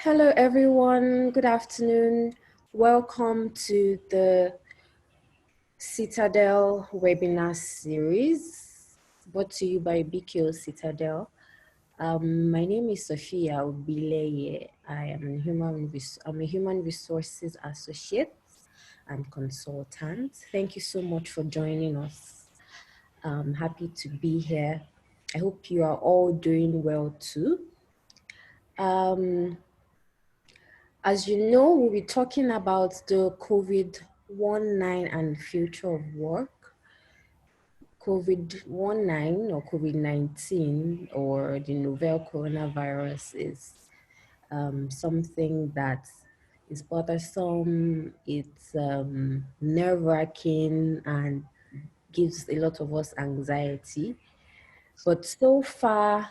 Hello, everyone. Good afternoon. Welcome to the Citadel Webinar Series, brought to you by B-K-O Citadel. My name is Safiyyah Obileye. I'm a human resources associate and consultant. Thank you so much for joining us. I'm happy to be here. I hope you are all doing well too. As you know, we'll be talking about the COVID-19 and future of work. COVID-19 or COVID-19 or the novel coronavirus is something that is bothersome, it's nerve-wracking and gives a lot of us anxiety. But so far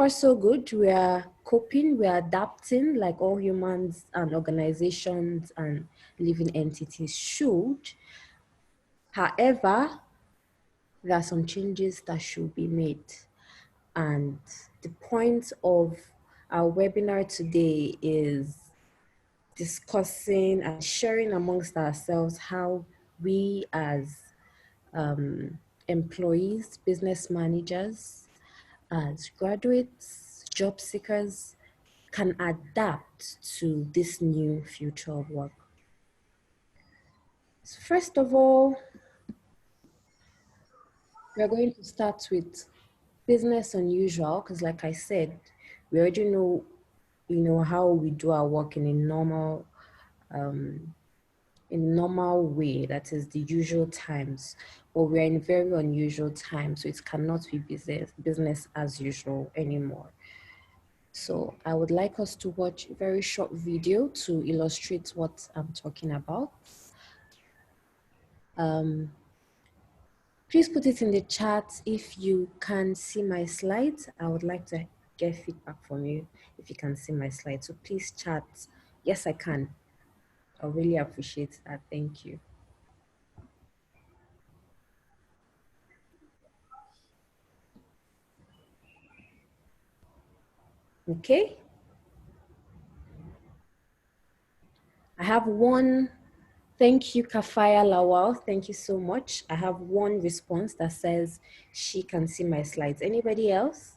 so good. We are coping, we are adapting like all humans and organizations and living entities should. However, there are some changes that should be made. And the point of our webinar today is discussing and sharing amongst ourselves how we as employees, business managers, as graduates, job seekers can adapt to this new future of work. So first of all, we're going to start with business unusual, because like I said, we already know, how we do our work in a normal way, that is the usual times, but we're in very unusual times, so it cannot be business as usual anymore. So I would like us to watch a very short video to illustrate what I'm talking about. Please put it in the chat if you can see my slides. I would like to get feedback from you if you can see my slides. So please chat, yes, I can. I really appreciate that. Thank you. Okay. I have one. Thank you, Kafaya Lawal. Thank you so much. I have one response that says she can see my slides. Anybody else?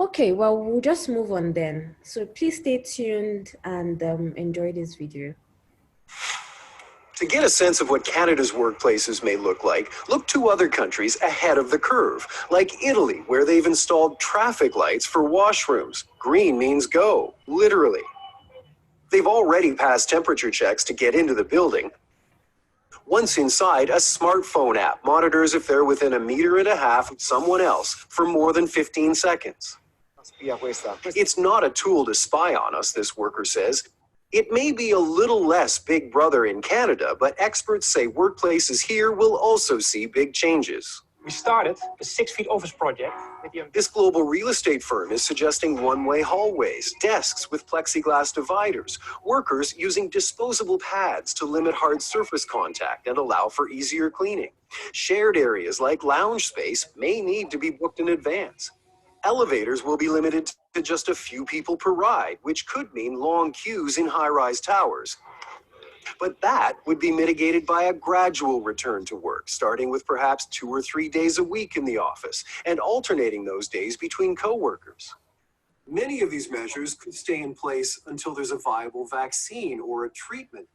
Okay, well, we'll just move on then. So please stay tuned and enjoy this video. To get a sense of what Canada's workplaces may look like, look to other countries ahead of the curve, like Italy, where they've installed traffic lights for washrooms. Green means go, literally. They've already passed temperature checks to get into the building. Once inside, a smartphone app monitors if they're within 1.5 meters of someone else for more than 15 seconds. It's not a tool to spy on us, this worker says. It may be a little less Big Brother in Canada, but experts say workplaces here will also see big changes. We started a 6 feet office project. This global real estate firm is suggesting one-way hallways, desks with plexiglass dividers, workers using disposable pads to limit hard surface contact and allow for easier cleaning. Shared areas like lounge space may need to be booked in advance. Elevators will be limited to just a few people per ride, which could mean long queues in high-rise towers. But that would be mitigated by a gradual return to work, starting with perhaps 2 or 3 days a week in the office and alternating those days between coworkers. Many of these measures could stay in place until there's a viable vaccine or a treatment.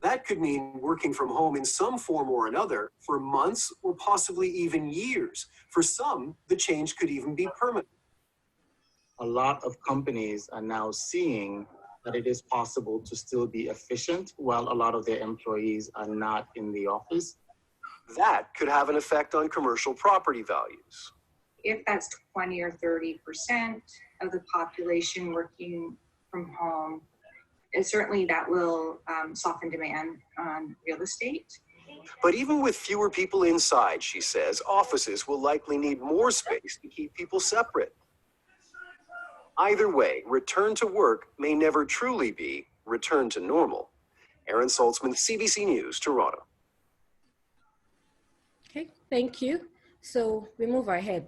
That could mean working from home in some form or another for months or possibly even years. For some, the change could even be permanent. A lot of companies are now seeing that it is possible to still be efficient while a lot of their employees are not in the office. That could have an effect on commercial property values. If that's 20 or 30% of the population working from home, and certainly that will soften demand on real estate. But even with fewer people inside, she says, offices will likely need more space to keep people separate. Either way, return to work may never truly be return to normal. Aaron Saltzman, CBC News, Toronto. Okay, thank you. So we move ahead.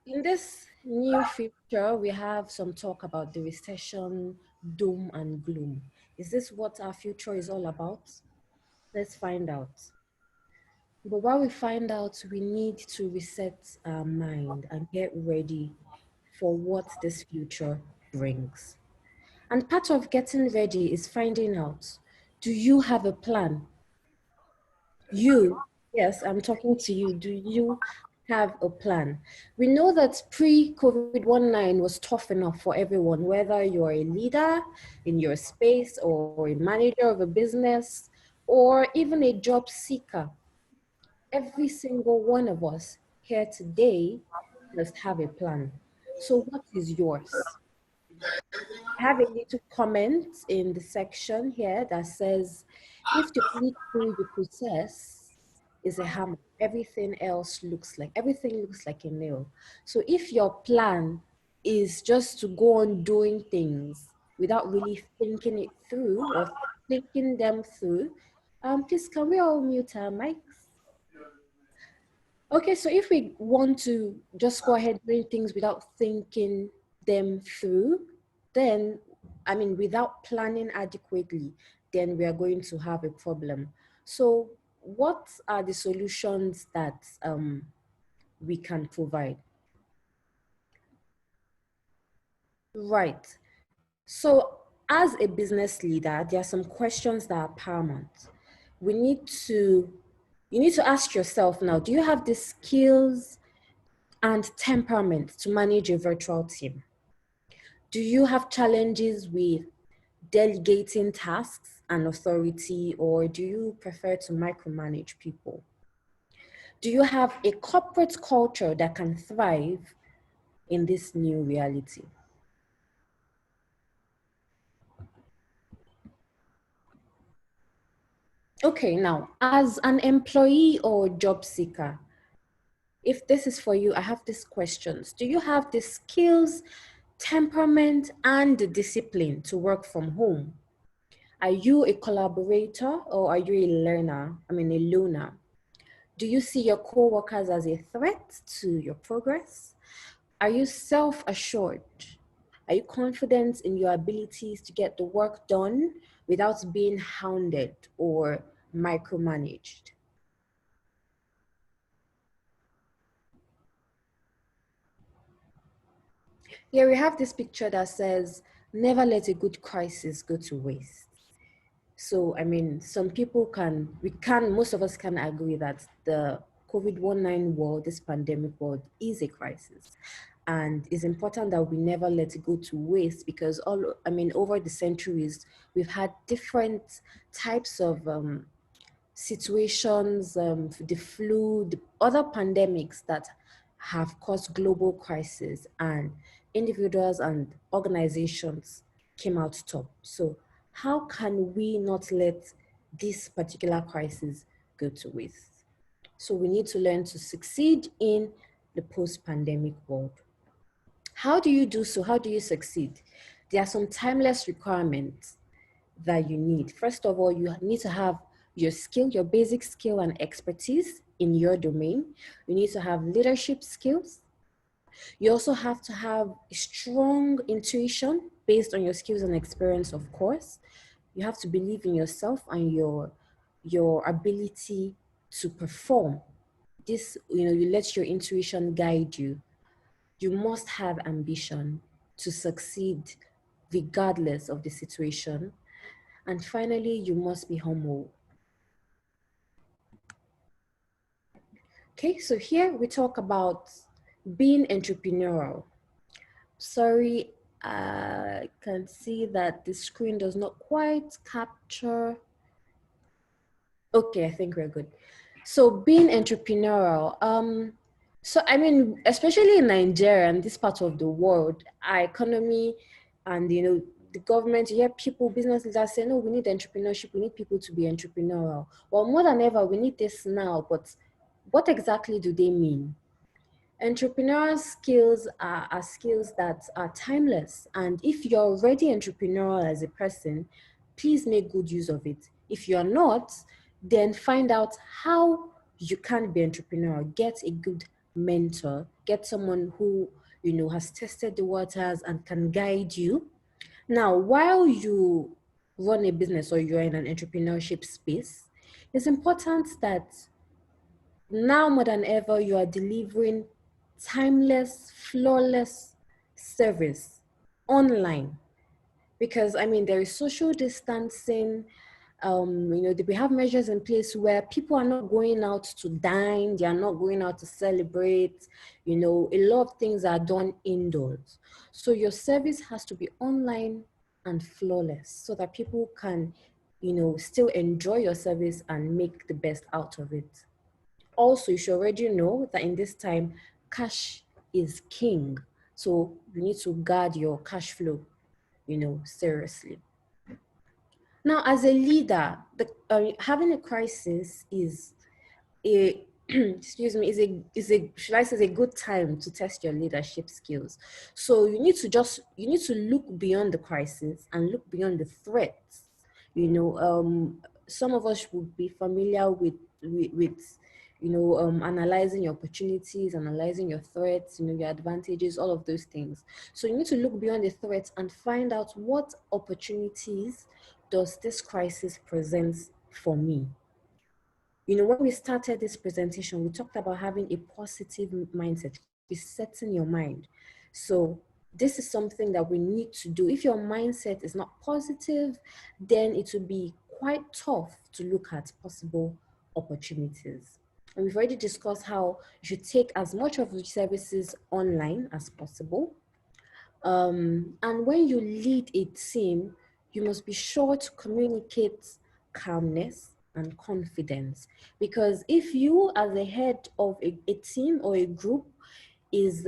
In this new future, we have some talk about the recession, doom and gloom. Is this what our future is all about? Let's find out. But while we find out, we need to reset our mind and get ready for what this future brings. And part of getting ready is finding out, do you have a plan? You, yes, I'm talking to you. Do you have a plan? We know that pre-COVID-19 was tough enough for everyone, whether you're a leader in your space or a manager of a business or even a job seeker. Every single one of us here today must have a plan. So what is yours? I have a little comment in the section here that says, if the only tool you possess is a hammer, everything looks like a nail. So if your plan is just to go on doing things without really thinking it through or thinking them through, please can we all mute our mics? Okay, so if we want to just go ahead doing things without thinking them through, then, without planning adequately, then we are going to have a problem. So what are the solutions that we can provide? Right. So as a business leader, there are some questions that are paramount. You need to ask yourself now, do you have the skills and temperament to manage a virtual team? Do you have challenges with delegating tasks and authority, or do you prefer to micromanage people? Do you have a corporate culture that can thrive in this new reality? Okay, now, as an employee or job seeker, if this is for you, I have these questions. Do you have the skills, temperament, and the discipline to work from home? Are you a collaborator or are you a learner? A loner? Do you see your co-workers as a threat to your progress? Are you self-assured? Are you confident in your abilities to get the work done without being hounded or micromanaged? Here we have this picture that says, never let a good crisis go to waste. So, most of us can agree that the COVID-19 world, this pandemic world, is a crisis. And it's important that we never let it go to waste, because over the centuries, we've had different types of situations, the flu, the other pandemics that have caused global crisis, and individuals and organizations came out top. So how can we not let this particular crisis go to waste? So we need to learn to succeed in the post-pandemic world. How do you do so? How do you succeed? There are some timeless requirements that you need. First of all, you need to have your skill, your basic skill and expertise in your domain. You need to have leadership skills. You also have to have a strong intuition based on your skills and experience, of course. You have to believe in yourself and your ability to perform. You let your intuition guide you. You must have ambition to succeed regardless of the situation. And finally, you must be humble. Okay, so here we talk about being entrepreneurial. Sorry, I can see that the screen does not quite capture. Okay, I think we're good. So being entrepreneurial, especially in Nigeria and this part of the world, our economy and, the government, you hear people, business leaders say, no, we need entrepreneurship, we need people to be entrepreneurial. Well, more than ever, we need this now, but what exactly do they mean? Entrepreneurial skills are skills that are timeless. And if you're already entrepreneurial as a person, please make good use of it. If you're not, then find out how you can be entrepreneurial. Get a good mentor, get someone who, you know, has tested the waters and can guide you. Now, while you run a business or you're in an entrepreneurship space, it's important that now more than ever, you are delivering timeless, flawless service online. Because I mean, there is social distancing. You know, we have measures in place where people are not going out to dine, they are not going out to celebrate. You know, a lot of things are done indoors. So your service has to be online and flawless so that people can, you know, still enjoy your service and make the best out of it. Also, you should already know that in this time, cash is king. So you need to guard your cash flow, you know, seriously. Now, as a leader, having a crisis is a excuse me, is a should I say is a good time to test your leadership skills. So you need to look beyond the crisis and look beyond the threats. You know, some of us would be familiar with you know, analyzing your opportunities, analyzing your threats, you know, your advantages, all of those things. So you need to look beyond the threats and find out what opportunities does this crisis present for me. You know, when we started this presentation, we talked about having a positive mindset, resetting your mind. So this is something that we need to do. If your mindset is not positive, then it will be quite tough to look at possible opportunities. And we've already discussed how you should take as much of the services online as possible. And when you lead a team, you must be sure to communicate calmness and confidence. Because if you, as the head of a team or a group, is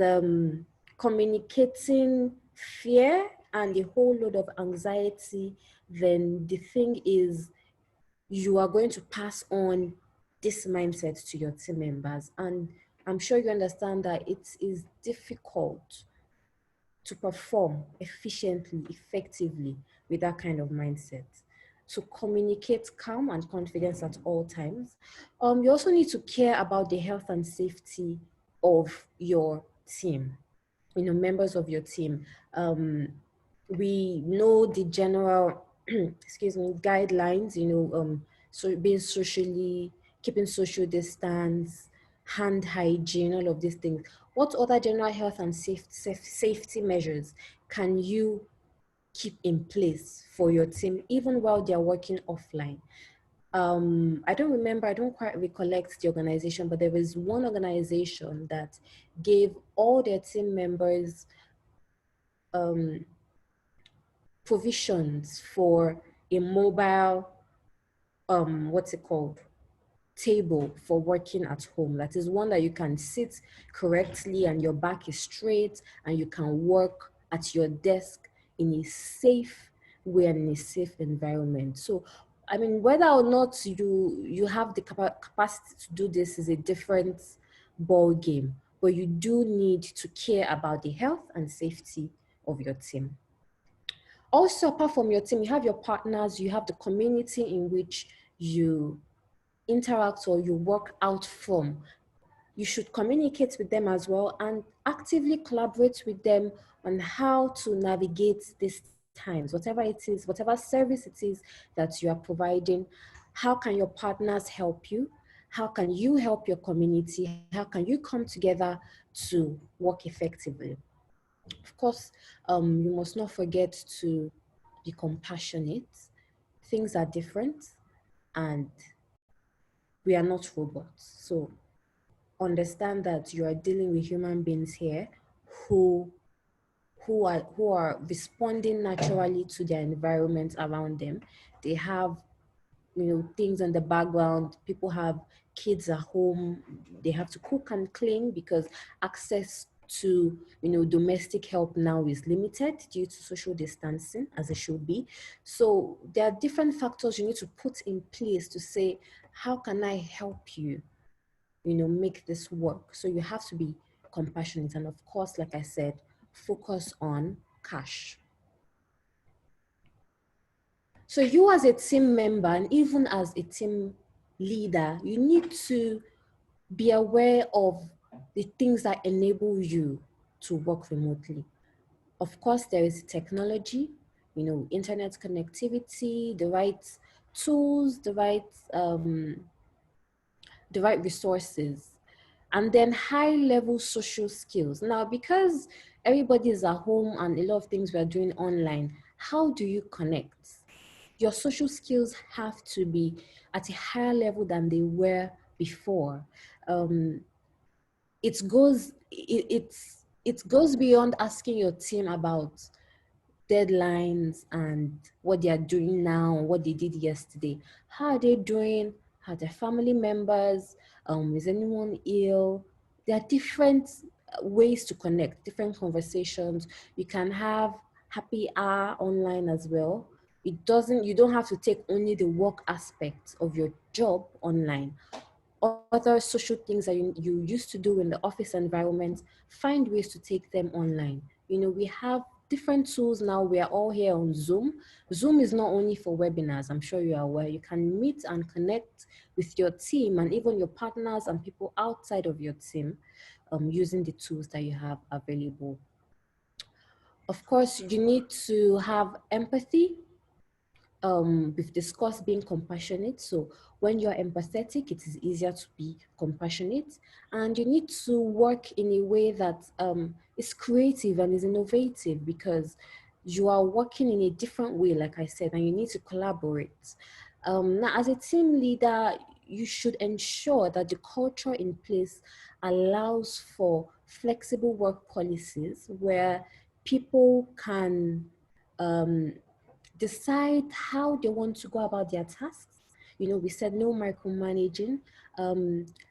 communicating fear and a whole load of anxiety, then the thing is you are going to pass on this mindset to your team members. And I'm sure you understand that it is difficult to perform efficiently, effectively with that kind of mindset. To communicate calm and confidence at all times. You also need to care about the health and safety of your team, you know, members of your team. We know the general, excuse me, guidelines, you know, so being socially, keeping social distance, hand hygiene, all of these things. What other general health and safety measures can you keep in place for your team, even while they're working offline? I don't remember, I don't quite recollect the organization, but there was one organization that gave all their team members provisions for a mobile, what's it called? Table for working at home. That is one that you can sit correctly and your back is straight and you can work at your desk in a safe way and in a safe environment. So, I mean, whether or not you have the capacity to do this is a different ball game, but you do need to care about the health and safety of your team. Also, apart from your team, you have your partners, you have the community in which you interact or you work out from. You should communicate with them as well and actively collaborate with them on how to navigate these times, whatever it is, whatever service it is that you are providing. How can your partners help you? How can you help your community? How can you come together to work effectively? Of course, you must not forget to be compassionate. Things are different and we are not robots. So understand that you are dealing with human beings here who are responding naturally to their environment around them. They have, you know, things in the background. People have kids at home. They have to cook and clean because access to, you know, domestic help now is limited due to social distancing, as it should be. So there are different factors you need to put in place to say, how can I help you, you know, make this work? So you have to be compassionate. And of course, like I said, focus on cash. So you as a team member and even as a team leader, you need to be aware of the things that enable you to work remotely. Of course, there is technology, internet connectivity, the right tools, the right resources, and then high level social skills. Now, because everybody is at home and a lot of things we are doing online, how do you connect? Your social skills have to be at a higher level than they were before. Um, it goes beyond asking your team about deadlines and what they are doing now, what they did yesterday. How are they doing? How are their family members? Is anyone ill? There are different ways to connect, different conversations. You can have happy hour online as well. You don't have to take only the work aspect of your job online. Other social things that you used to do in the office environment, find ways to take them online. We have different tools now. We are all here on Zoom. Zoom is not only for webinars, I'm sure you are aware. You can meet and connect with your team and even your partners and people outside of your team using the tools that you have available. Of course, you need to have empathy. We've discussed being compassionate. So when you're empathetic, it is easier to be compassionate, and you need to work in a way that is creative and is innovative, because you are working in a different way, like I said, and you need to collaborate. Now, as a team leader, you should ensure that the culture in place allows for flexible work policies where people can decide how they want to go about their tasks. We said no micromanaging,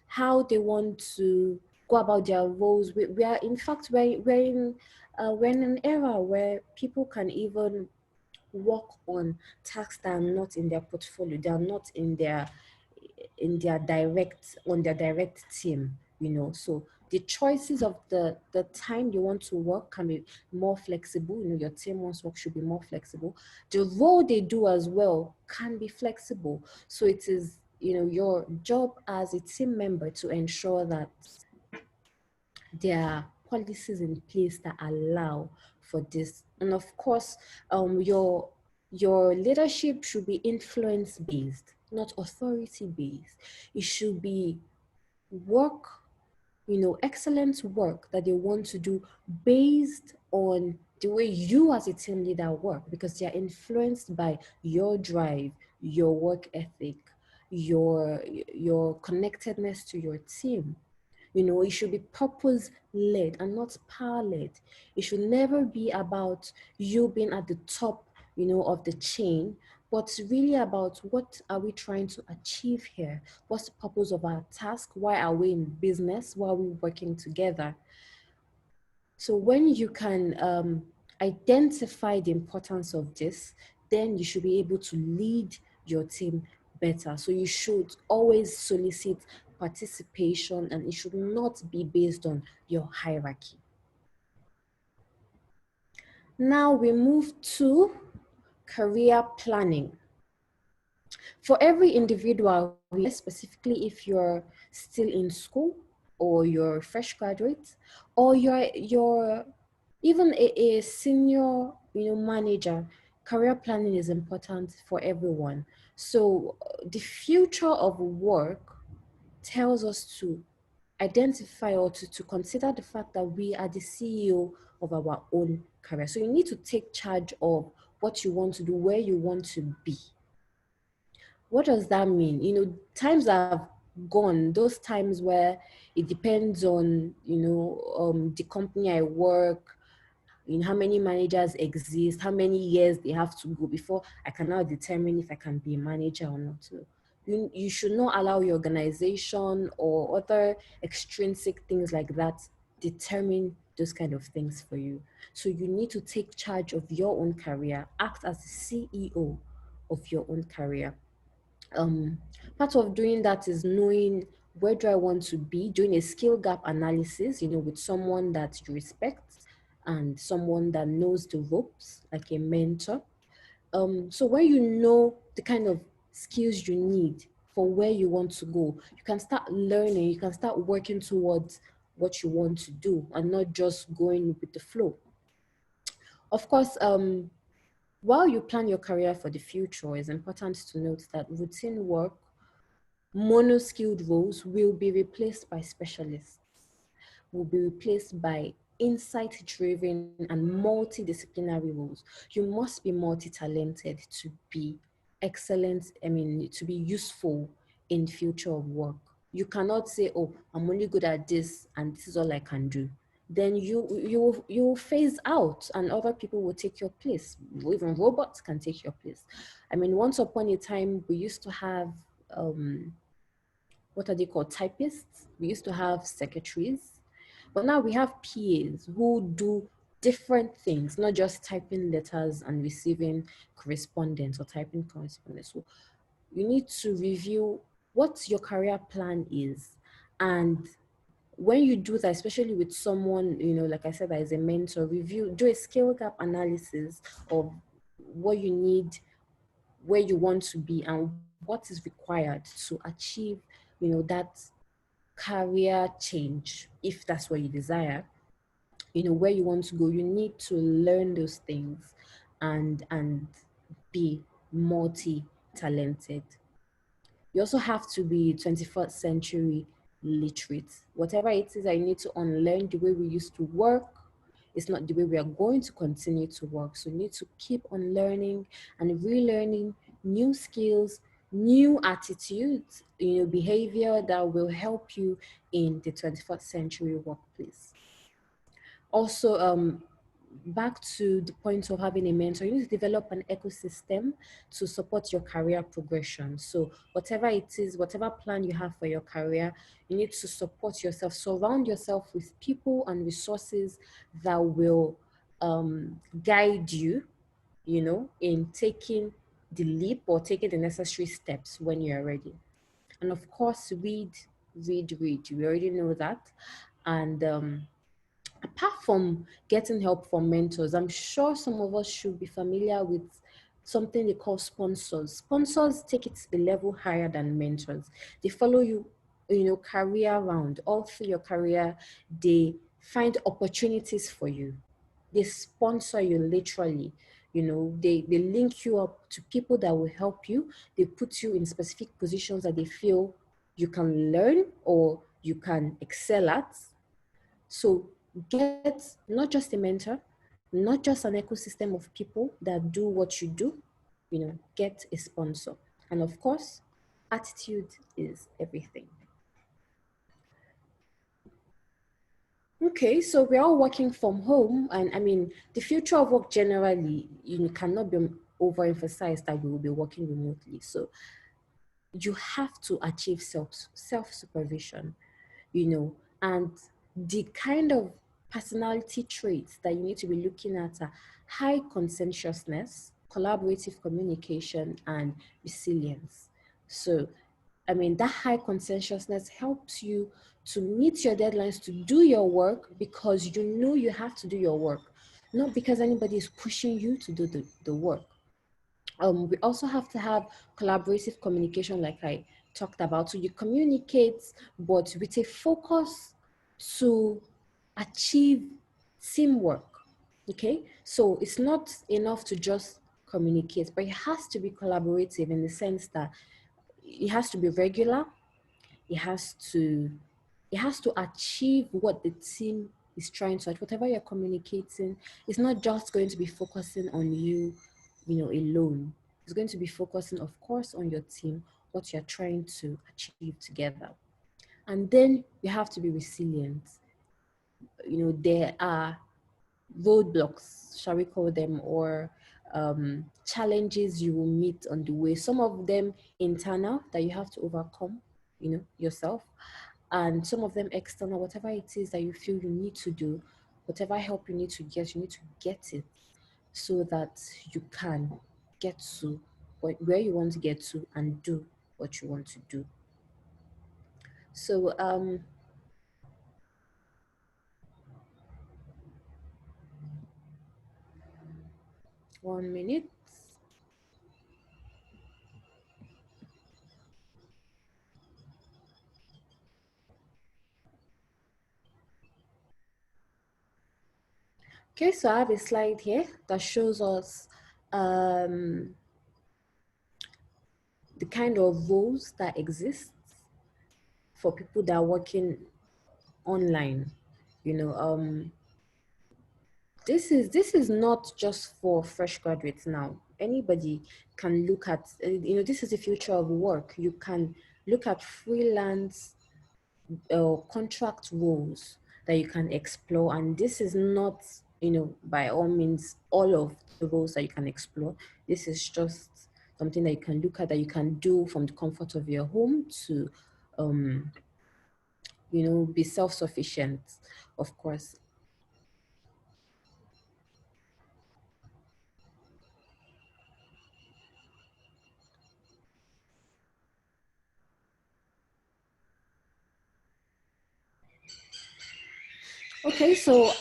how they want to go about their roles. We are, in fact, we're in an era where people can even work on tasks that are not in their portfolio. They are not on their direct team, so the choices of the time you want to work can be more flexible. Your team wants work should be more flexible. The role they do as well can be flexible. So it is, your job as a team member to ensure that there are policies in place that allow for this. And of course, your leadership should be influence based, not authority based. It should be work, excellent work that they want to do based on the way you as a team leader work, because they are influenced by your drive, your work ethic, your connectedness to your team. It should be purpose-led and not power-led. It should never be about you being at the top, of the chain, but really about what are we trying to achieve here? What's the purpose of our task? Why are we in business? Why are we working together? So when you can identify the importance of this, then you should be able to lead your team better. So you should always solicit participation, and it should not be based on your hierarchy. Now we move to career planning. For every individual, specifically if you're still in school or you're a fresh graduate, or you're even a senior manager, career planning is important for everyone. So the future of work tells us to identify or to consider the fact that we are the CEO of our own career. So you need to take charge of what you want to do, where you want to be. What does that mean? Times have gone, those times where it depends on, the company I work, how many managers exist, how many years they have to go before I can now determine if I can be a manager or not. No. You should not allow your organization or other extrinsic things like that determine those kind of things for you. So you need to take charge of your own career, act as the CEO of your own career. Part of doing that is knowing where do I want to be, doing a skill gap analysis, with someone that you respect and someone that knows the ropes, like a mentor. So when you know the kind of skills you need for where you want to go, you can start learning, you can start working towards what you want to do and not just going with the flow. Of course, while you plan your career for the future, it's important to note that routine work, mono-skilled roles will be replaced by specialists, will be replaced by insight-driven and multidisciplinary roles. You must be multi-talented to be excellent, to be useful in future of work. You cannot say, oh, I'm only good at this and this is all I can do. Then you will phase out and other people will take your place. Even robots can take your place. Once upon a time, we used to have what are they called? Typists. We used to have secretaries, but now we have PAs who do different things, not just typing letters and receiving correspondence or typing correspondence. So you need to review what your career plan is. And when you do that, especially with someone, like I said, as a mentor, do a skill gap analysis of what you need, where you want to be, and what is required to achieve, that career change, if that's what you desire, where you want to go. You need to learn those things and be multi-talented. You also have to be 21st century literate. Whatever it is that you need to unlearn the way we used to work, it's not the way we are going to continue to work. So you need to keep on learning and relearning new skills, new attitudes, behavior that will help you in the 21st century workplace. Also, back to the point of having a mentor, you need to develop an ecosystem to support your career progression. So whatever it is, whatever plan you have for your career, you need to support yourself, surround yourself with people and resources that will guide you, in taking the leap or taking the necessary steps when you're ready. And of course, read. We already know that. And apart from getting help from mentors, I'm sure some of us should be familiar with something they call sponsors. Sponsors take it to the level higher than mentors. They follow you, career round, all through your career. They find opportunities for you. They sponsor you literally. They link you up to people that will help you. They put you in specific positions that they feel you can learn or you can excel at. So get not just a mentor, not just an ecosystem of people that do what you do, get a sponsor. And of course, attitude is everything. Okay, so we're all working from home, and the future of work generally, cannot be overemphasized that we will be working remotely. So you have to achieve self supervision, and the kind of personality traits that you need to be looking at are high conscientiousness, collaborative communication, and resilience. So that high conscientiousness helps you to meet your deadlines, to do your work because you know you have to do your work, not because anybody is pushing you to do the work. We also have to have collaborative communication, like I talked about. So you communicate, but with a focus to achieve teamwork. Okay, so it's not enough to just communicate, but it has to be collaborative in the sense that it has to be regular. It has to achieve what the team is trying to achieve. Whatever you're communicating, it's not just going to be focusing on you, alone. It's going to be focusing, of course, on your team, what you're trying to achieve together. And then you have to be resilient. There are roadblocks, shall we call them, or challenges you will meet on the way. Some of them internal that you have to overcome, yourself, and some of them external, whatever it is that you feel you need to do, whatever help you need to get it so that you can get to where you want to get to and do what you want to do. So 1 minute. Okay, so I have a slide here that shows us the kind of roles that exist for people that are working online. You know, this is not just for fresh graduates now. Anybody can look at, this is the future of work. You can look at freelance contract roles that you can explore, and this is not, by all means all of the roles that you can explore. This is just something that you can look at, that you can do from the comfort of your home to be self-sufficient, of course. Okay, so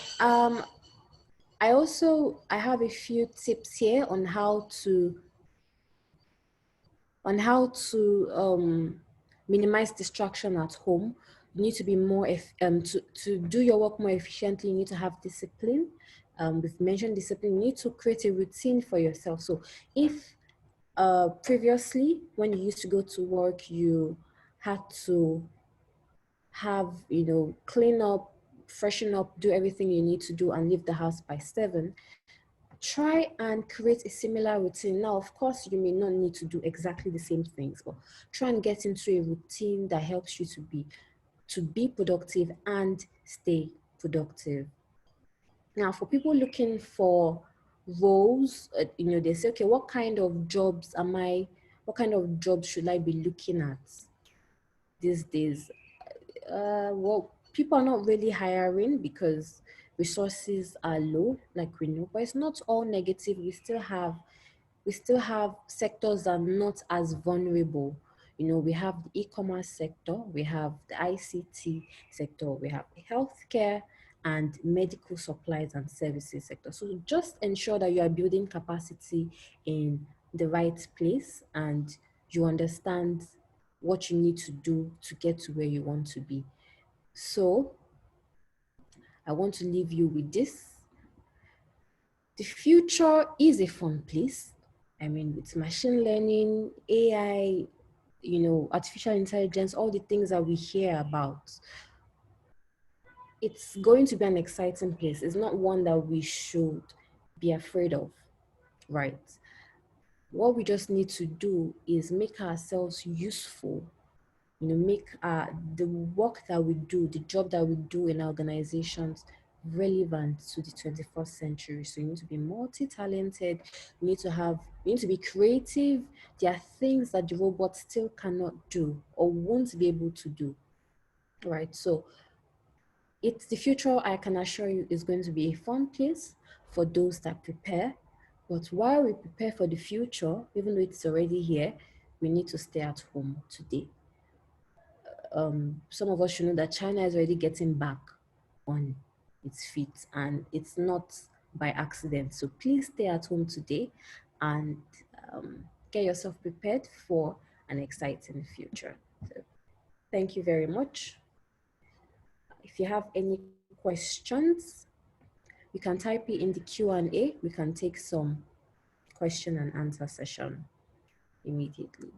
I have a few tips here on how to minimize distraction at home. You need to be more to do your work more efficiently. You need to have discipline. We've mentioned discipline. You need to create a routine for yourself. So if previously, when you used to go to work, you had to have, clean up, freshen up, do everything you need to do and leave the house by 7, try and create a similar routine. Now, of course, you may not need to do exactly the same things, but try and get into a routine that helps you to be productive and stay productive. Now, for people looking for roles, they say, okay, what kind of jobs should I be looking at these days? Well, people are not really hiring because resources are low, like we know, but it's not all negative. We still have sectors that are not as vulnerable. We have the e-commerce sector, we have the ICT sector, we have the healthcare and medical supplies and services sector. So just ensure that you are building capacity in the right place and you understand what you need to do to get to where you want to be. So I want to leave you with this. The future is a fun place. I mean, with machine learning, AI, artificial intelligence, all the things that we hear about, it's going to be an exciting place. It's not one that we should be afraid of, right? What we just need to do is make ourselves useful, make the work that we do, the job that we do in organizations relevant to the 21st century. So you need to be multi-talented, you need to be creative. There are things that the robot still cannot do or won't be able to do, right? So it's the future, I can assure you, is going to be a fun place for those that prepare. But while we prepare for the future, even though it's already here, we need to stay at home today. Some of us should know that China is already getting back on its feet, and it's not by accident. So please stay at home today and get yourself prepared for an exciting future. So, thank you very much. If you have any questions, you can type it in the Q&A. We can take some question and answer session immediately.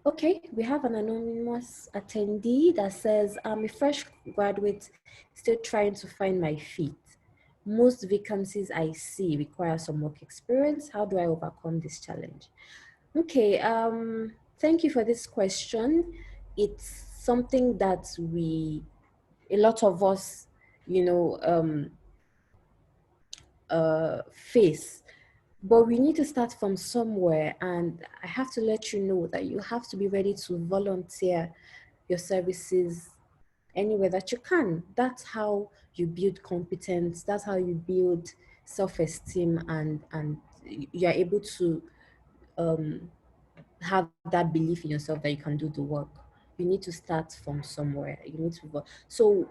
Okay, we have an anonymous attendee that says, I'm a fresh graduate still trying to find my feet. Most vacancies I see require some work experience. How do I overcome this challenge? Okay, thank you for this question. It's something that a lot of us, face. But we need to start from somewhere, and I have to let you know that you have to be ready to volunteer your services anywhere that you can. That's how you build competence. That's how you build self-esteem, and you're able to have that belief in yourself that you can do the work. You need to start from somewhere. You need to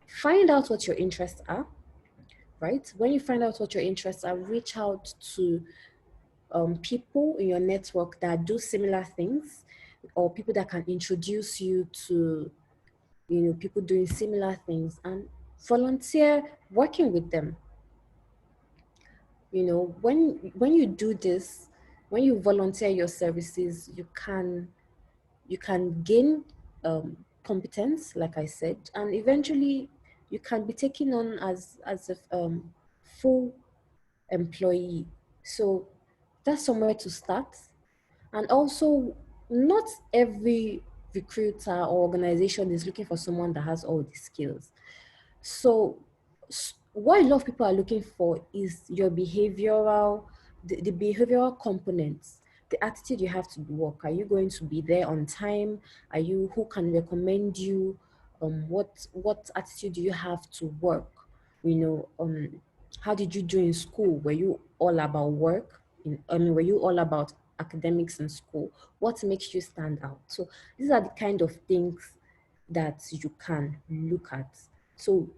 find out what your interests are. Right? When you find out what your interests are, reach out to people in your network that do similar things, or people that can introduce you to, people doing similar things, and volunteer working with them. When you do this, when you volunteer your services, you can gain competence, like I said, and eventually you can be taken on as a full employee. So that's somewhere to start. And also, not every recruiter or organization is looking for someone that has all the skills. So what a lot of people are looking for is your the behavioral components, the attitude you have to work. Are you going to be there on time? Who can recommend you? What attitude do you have to work? How did you do in school? Were you all about work? Were you all about academics in school? What makes you stand out? So these are the kind of things that you can look at. So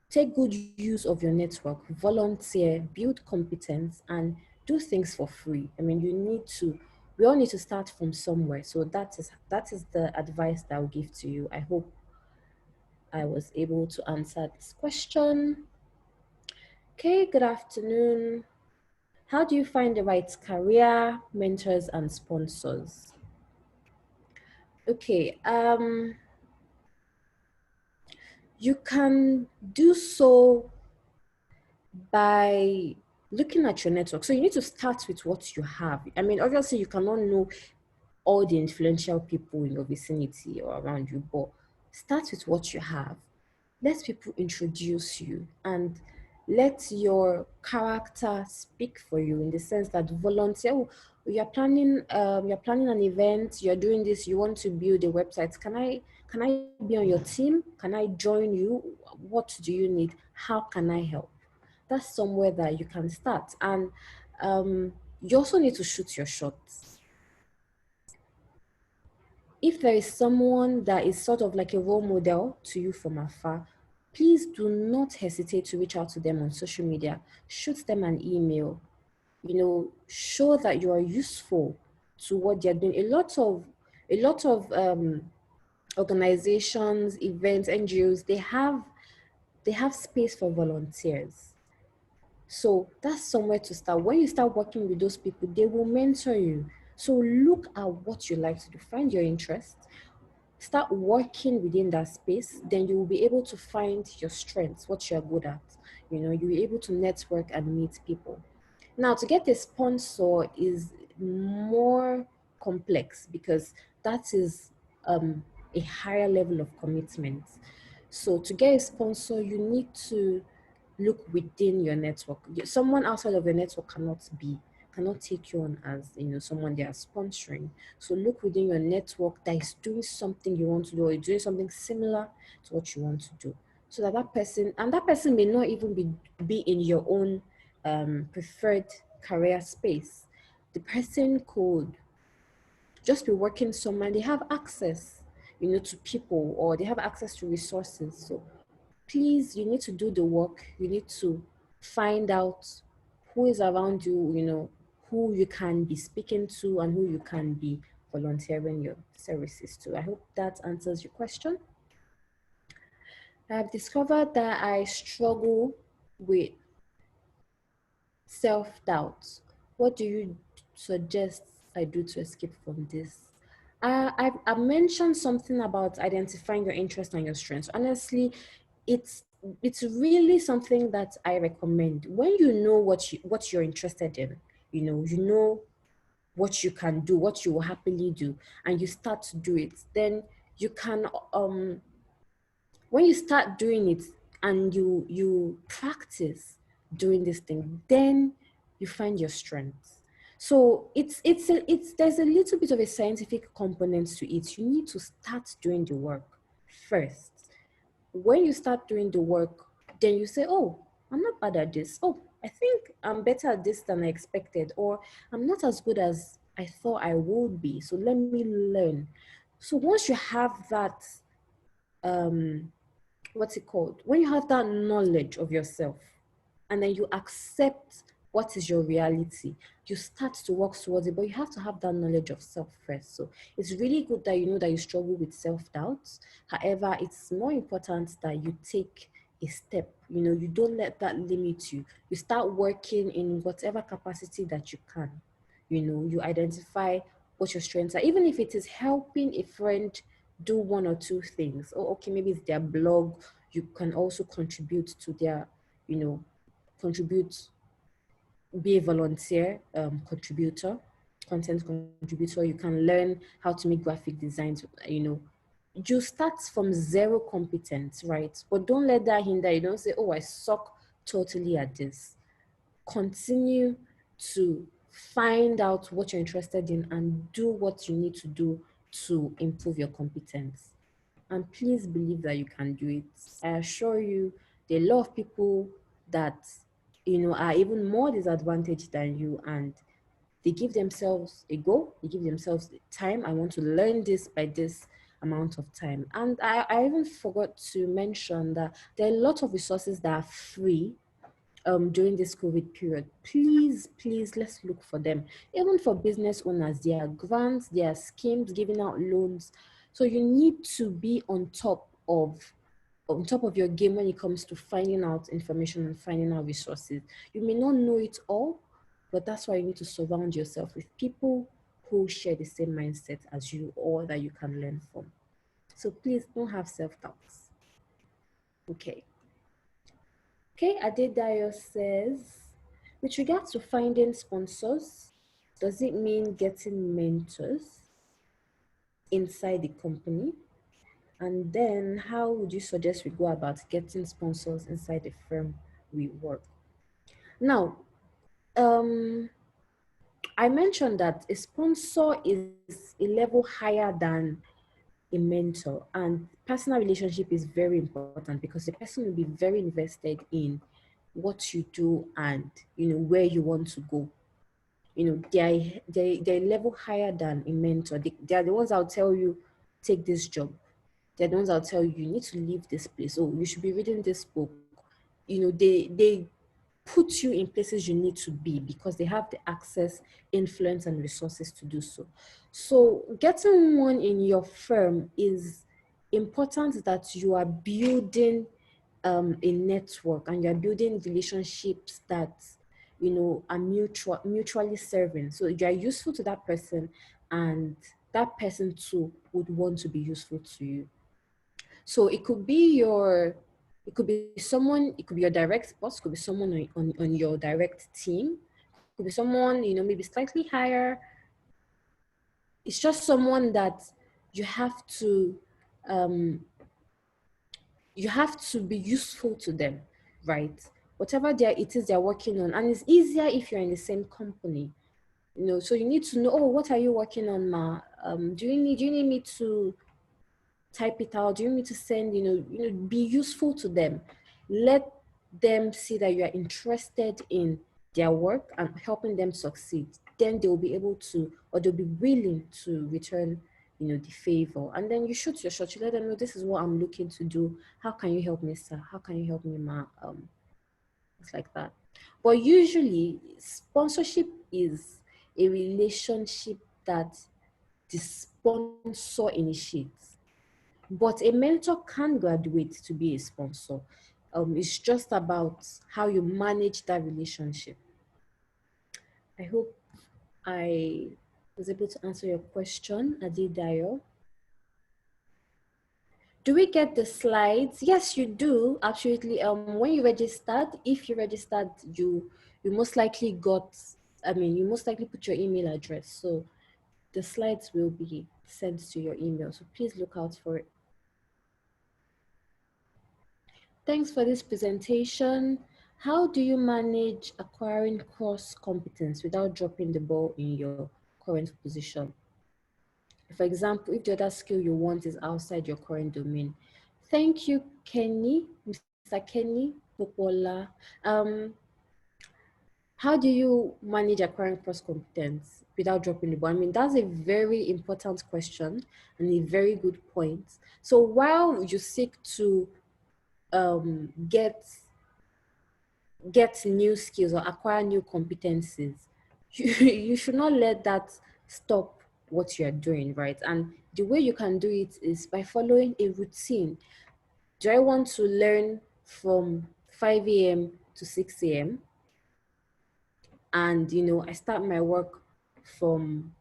take good use of your network, volunteer, build competence, and do things for free. We all need to start from somewhere. So that is the advice that I'll give to you. I hope I was able to answer this question. Okay, good afternoon. How do you find the right career, mentors, and sponsors? Okay, you can do so by looking at your network. So you need to start with what you have. Obviously you cannot know all the influential people in your vicinity or around you, but start with what you have. Let people introduce you, and let your character speak for you, in the sense that volunteer. Oh, you're planning an event, you're doing this, you want to build a website. Can I be on your team? Can I join you? What do you need? How can I help? That's somewhere that you can start. And you also need to shoot your shots. If there is someone that is sort of like a role model to you from afar, please do not hesitate to reach out to them on social media. Shoot them an email. Show that you are useful to what they're doing. A lot of organizations, events, NGOs, they have space for volunteers. So that's somewhere to start. When you start working with those people, they will mentor you. So look at what you like to do. Find your interest. Start working within that space. Then you will be able to find your strengths, what you're good at. You'll be able to network and meet people. Now, to get a sponsor is more complex, because that is a higher level of commitment. So to get a sponsor, you need to look within your network. Someone outside of your network cannot take you on as someone they are sponsoring. So look within your network that is doing something you want to do, or doing something similar to what you want to do. So that person may not even be in your own preferred career space. The person could just be working somewhere. They have access, to people, or they have access to resources. So please, you need to do the work. You need to find out who is around you, who you can be speaking to and who you can be volunteering your services to. I hope that answers your question. I've discovered that I struggle with self-doubt. What do you suggest I do to escape from this? I mentioned something about identifying your interests and your strengths. Honestly, it's really something that I recommend. When you know what you're interested in, you know what you can do, what you will happily do, and you start to do it, then you can when you start doing it and you practice doing this thing, then you find your strength. So there's a little bit of a scientific component to it. You need to start doing the work first. When you start doing the work, then you say, oh, I'm not bad at this. Oh, I think I'm better at this than I expected, or I'm not as good as I thought I would be. So let me learn. So once you have that, what's it called? When you have that knowledge of yourself, and then you accept what is your reality? You start to work towards it, but you have to have that knowledge of self first. So it's really good that you know that you struggle with self-doubt. However, it's more important that you take a step. You don't let that limit you. You start working in whatever capacity that you can. You identify what your strengths are, even if it is helping a friend do one or two things. Oh, okay, maybe it's their blog. You can also contribute to their, contribute, be a volunteer contributor, content contributor. You can learn how to make graphic designs. You start from zero competence, right? But don't let that hinder you. Don't say, oh, I suck totally at this. Continue to find out what you're interested in and do what you need to do to improve your competence. And please believe that you can do it. I assure you, there are a lot of people that, are even more disadvantaged than you, and they give themselves a goal, they give themselves time. I want to learn this by this amount of time. And I even forgot to mention that there are a lot of resources that are free during this COVID period. Please, let's look for them. Even for business owners, there are grants, there are schemes giving out loans. So you need to be on top of your game when it comes to finding out information and finding out resources. You may not know it all, but that's why you need to surround yourself with people who share the same mindset as you or that you can learn from. So please don't have self-doubts. Okay. Okay, Adedayo says, with regards to finding sponsors, does it mean getting mentors inside the company? And then how would you suggest we go about getting sponsors inside the firm we work? Now, I mentioned that a sponsor is a level higher than a mentor, and personal relationship is very important because the person will be very invested in what you do and where you want to go. They're a level higher than a mentor. They are the ones that'll tell you, take this job. They're the ones that'll tell you, you need to leave this place. Oh, you should be reading this book. They put you in places you need to be because they have the access, influence, and resources to do so. So getting one in your firm is important, that you are building a network and you're building relationships that are mutually serving. So you are useful to that person, and that person too would want to be useful to you. So it could be someone, it could be your direct boss, could be someone on your direct team, could be someone, maybe slightly higher. It's just someone that you have to be useful to them, right? Whatever it is they're working on. And it's easier if you're in the same company. So you need to know, oh, what are you working on, ma? Do you need me to type it out? Do you need me to send, be useful to them? Let them see that you are interested in their work and helping them succeed. Then they'll be able to, or they'll be willing to return, the favor. And then you shoot your shot. You let them know, this is what I'm looking to do. How can you help me, sir? How can you help me, ma? It's like that. But usually, sponsorship is a relationship that the sponsor initiates. But a mentor can graduate to be a sponsor. It's just about how you manage that relationship. I hope I was able to answer your question, Adedayo. Do we get the slides? Yes, you do, absolutely. When you registered, if you registered, you most likely you most likely put your email address. So the slides will be sent to your email. So please look out for it. Thanks for this presentation. How do you manage acquiring cross competence without dropping the ball in your current position? For example, if the other skill you want is outside your current domain. Thank you, Kenny, Mr. Kenny Popola. How do you manage acquiring cross competence without dropping the ball? I mean, that's a very important question and a very good point. So while you seek to get get new skills or acquire new competencies, you should not let that stop what you're doing, right? And the way you can do it is by following a routine. Do I want to learn from 5 a.m. to 6 a.m.? And, I start my work from,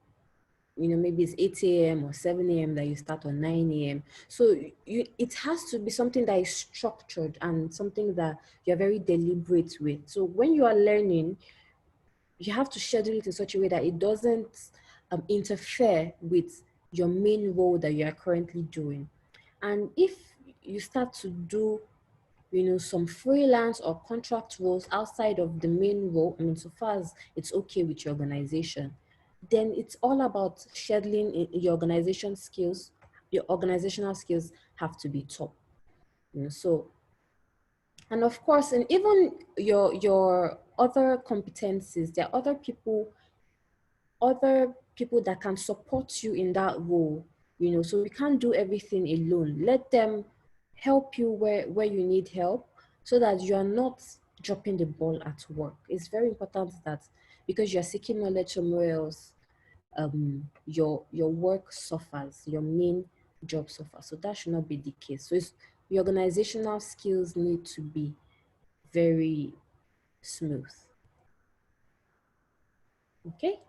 maybe it's 8 a.m. or 7 a.m. that you start on 9 a.m. So it has to be something that is structured and something that you're very deliberate with. So when you are learning, you have to schedule it in such a way that it doesn't interfere with your main role that you are currently doing. And if you start to do some freelance or contract roles outside of the main role, I mean, so far as it's okay with your organization, then it's all about scheduling your organization skills. Your organizational skills have to be top. So, and of course, and even your other competencies, there are other people that can support you in that role. So we can't do everything alone. Let them help you where you need help, so that you are not dropping the ball at work. It's very important that because you're seeking knowledge somewhere else, your work suffers, your main job suffers. So that should not be the case. So your organizational skills need to be very smooth. Okay.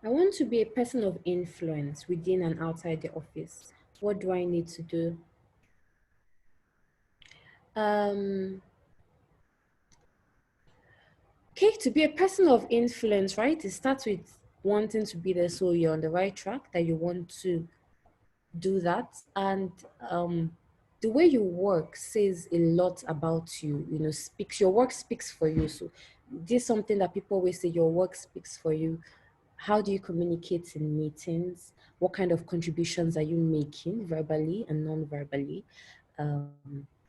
I want to be a person of influence within and outside the office. What do I need to do? Okay, to be a person of influence, right? It starts with wanting to be there, so you're on the right track, that you want to do that. And the way you work says a lot about you, your work speaks for you. So this is something that people always say, your work speaks for you. How do you communicate in meetings? What kind of contributions are you making verbally and non-verbally?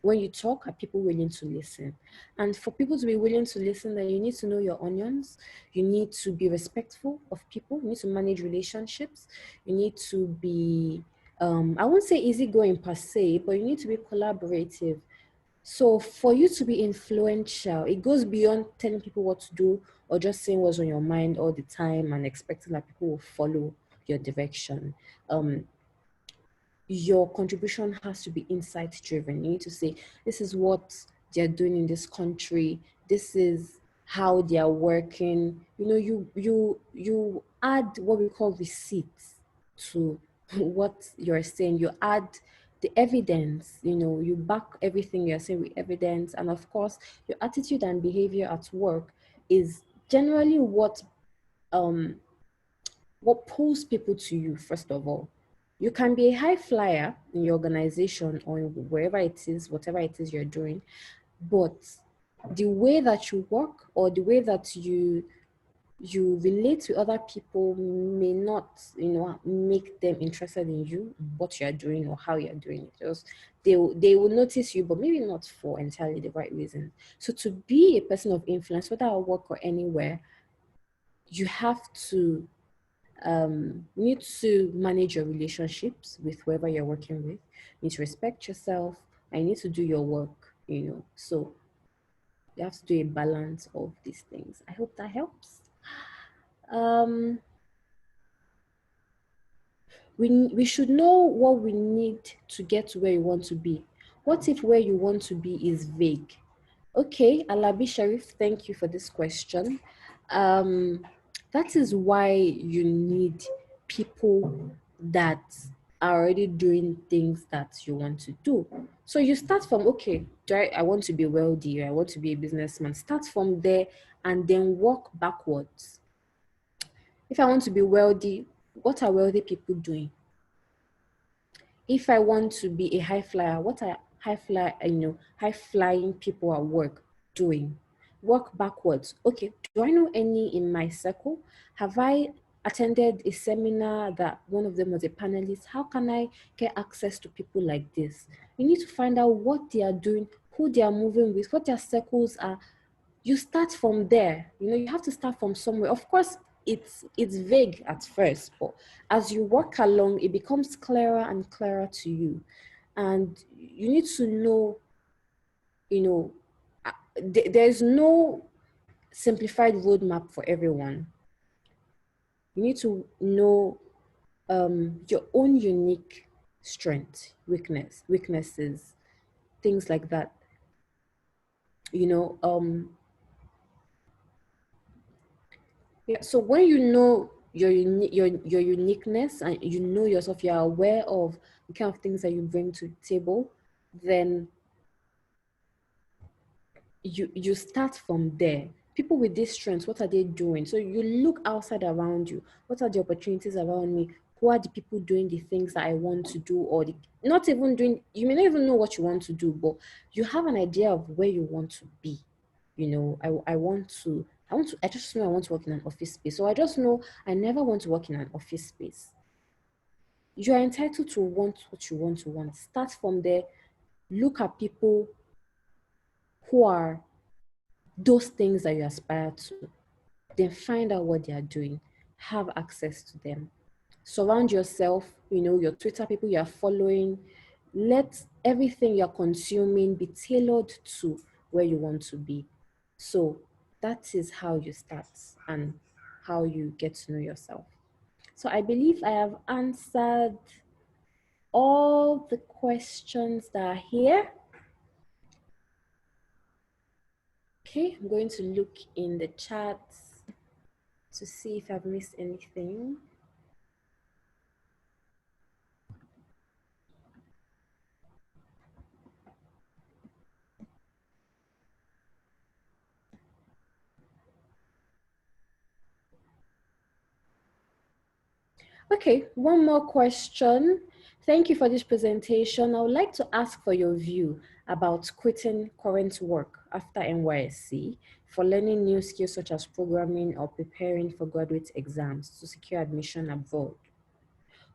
When you talk, are people willing to listen? And for people to be willing to listen, then you need to know your onions. You need to be respectful of people. You need to manage relationships. You need to be, I won't say easygoing per se, but you need to be collaborative. So for you to be influential, it goes beyond telling people what to do or just saying what's on your mind all the time and expecting that people will follow your direction. Your contribution has to be insight driven. You need to say, this is what they're doing in this country. This is how they are working. You add what we call receipts to what you're saying. You add the evidence, you back everything you're saying with evidence. And of course, your attitude and behavior at work is generally what pulls people to you, first of all. You can be a high flyer in your organization or wherever it is, whatever it is you're doing, but the way that you work or the way that you relate to other people may not, make them interested in you, what you're doing or how you're doing it. Just they will notice you, but maybe not for entirely the right reason. So to be a person of influence, whether at work or anywhere, you have to need to manage your relationships with whoever you're working with. You need to respect yourself. And you need to do your work, So you have to do a balance of these things. I hope that helps. We should know what we need to get to where you want to be. What if where you want to be is vague? Okay, Alabi Sharif, thank you for this question. That is why you need people that are already doing things that you want to do. So you start from, okay, I want to be wealthy, I want to be a businessman. Start from there and then work backwards. If I want to be wealthy, what are wealthy people doing? If I want to be a high flyer, what are high flying people at work doing? Work backwards. Okay, do I know any in my circle? Have I attended a seminar that one of them was a panelist? How can I get access to people like this? You need to find out what they are doing, who they are moving with, what their circles are. You start from there. You have to start from somewhere. Of course, it's vague at first, but as you work along, it becomes clearer and clearer to you. And you need to know, there's no simplified roadmap for everyone. You need to know your own unique strength, weaknesses, things like that. Yeah, so when you know your uniqueness and you know yourself, you're aware of the kind of things that you bring to the table, then you start from there. People with these strengths, what are they doing? So you look outside around you. What are the opportunities around me? Who are the people doing the things that I want to do, or not even doing? You may not even know what you want to do, but you have an idea of where you want to be. I just know I want to work in an office space. So I just know I never want to work in an office space. You are entitled to want what you want to want. Start from there. Look at people who are those things that you aspire to. Then find out what they are doing. Have access to them. Surround yourself, your Twitter people you are following. Let everything you're consuming be tailored to where you want to be. So that is how you start and how you get to know yourself. So I believe I have answered all the questions that are here. Okay, I'm going to look in the chat to see if I've missed anything. Okay, one more question. Thank you for this presentation. I would like to ask for your view about quitting current work after NYSC for learning new skills such as programming or preparing for graduate exams to secure admission abroad.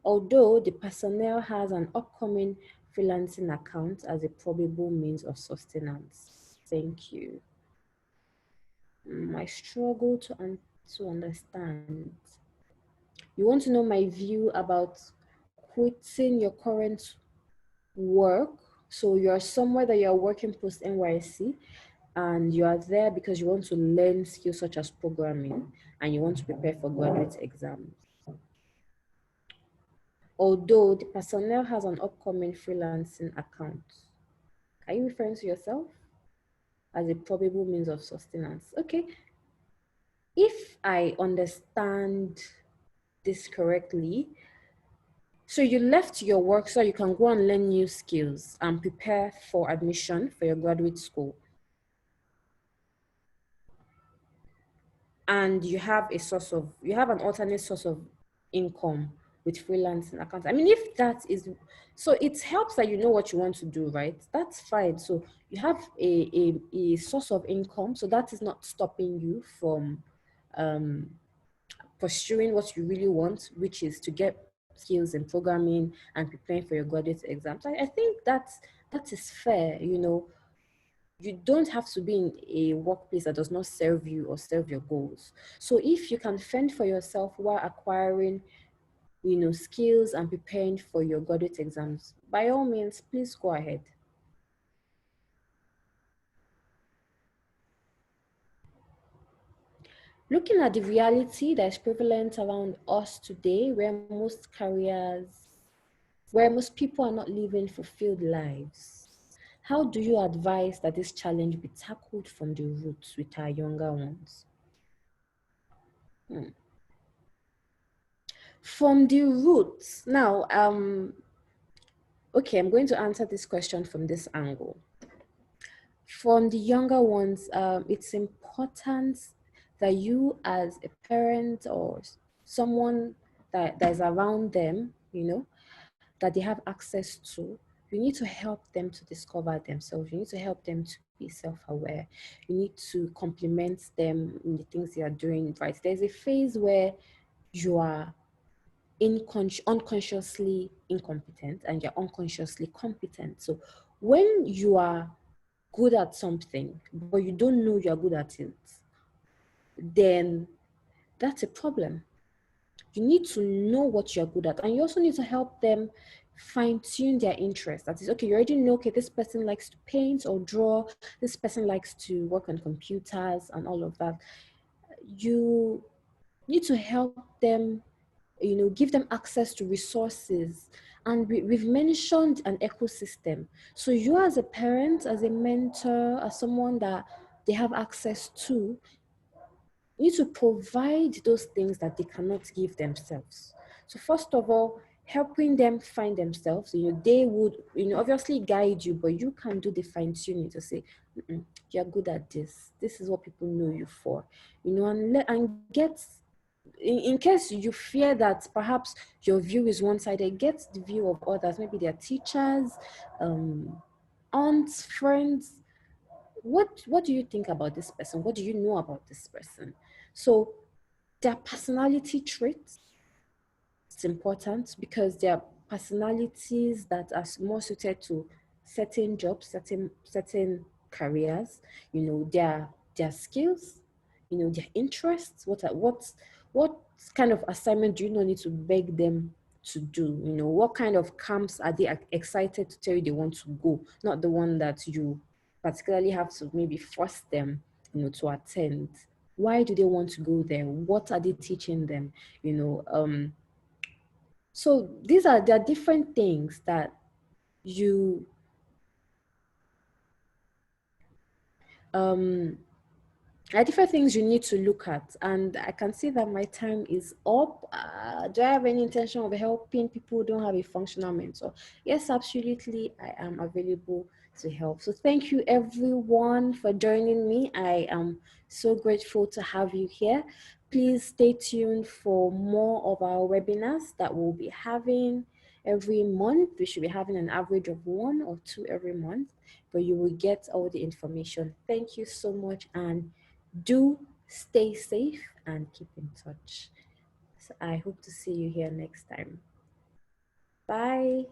Although the personnel has an upcoming freelancing account as a probable means of sustenance. Thank you. I struggle to understand. You want to know my view about quitting your current work. So you're somewhere that you're working post NYC and you are there because you want to learn skills such as programming and you want to prepare for graduate exams. Although the personnel has an upcoming freelancing account. Are you referring to yourself as a probable means of sustenance? Okay. If I understand this correctly, so you left your work so you can go and learn new skills and prepare for admission for your graduate school. And you have an alternate source of income with freelancing accounts. I mean, if that is, so it helps that you know what you want to do, right? That's fine. So you have a source of income. So that is not stopping you from pursuing what you really want, which is to get skills in programming and preparing for your graduate exams. I think that is fair. You don't have to be in a workplace that does not serve you or serve your goals. So if you can fend for yourself while acquiring, skills and preparing for your graduate exams, by all means, please go ahead. Looking at the reality that is prevalent around us today, where most people are not living fulfilled lives, how do you advise that this challenge be tackled from the roots with our younger ones? From the roots. Now, okay, I'm going to answer this question from this angle. From the younger ones, it's important that you as a parent or someone that is around them, that they have access to, you need to help them to discover themselves. You need to help them to be self-aware. You need to compliment them in the things they are doing right. There's a phase where you are unconsciously incompetent and you're unconsciously competent. So when you are good at something, but you don't know you're good at it, then that's a problem. You need to know what you're good at, and you also need to help them fine-tune their interest. That is, okay, you already know, okay, this person likes to paint or draw, this person likes to work on computers and all of that. You need to help them, give them access to resources. And we've mentioned an ecosystem. So you as a parent, as a mentor, as someone that they have access to, need to provide those things that they cannot give themselves. So first of all, helping them find themselves, they would, obviously guide you, but you can do the fine tuning to say, you're good at this. This is what people know you for, and get, in case you fear that perhaps your view is one-sided, get the view of others, maybe their teachers, aunts, friends. What do you think about this person? What do you know about this person? So their personality traits, it's important because there are personalities that are more suited to certain jobs, certain careers, their skills, their interests. What kind of assignment do you not need to beg them to do? What kind of camps are they excited to tell you they want to go? Not the one that you particularly have to maybe force them, to attend. Why do they want to go there? What are they teaching them? So there are different things that you there are different things you need to look at. And I can see that my time is up. Do I have any intention of helping people who don't have a functional mentor? Yes, absolutely. I am available to help. So thank you everyone for joining me. I am so grateful to have you here. Please stay tuned for more of our webinars that we'll be having every month. We should be having an average of 1 or 2 every month, but you will get all the information. Thank you so much, and do stay safe and keep in touch. So I hope to see you here next time. Bye.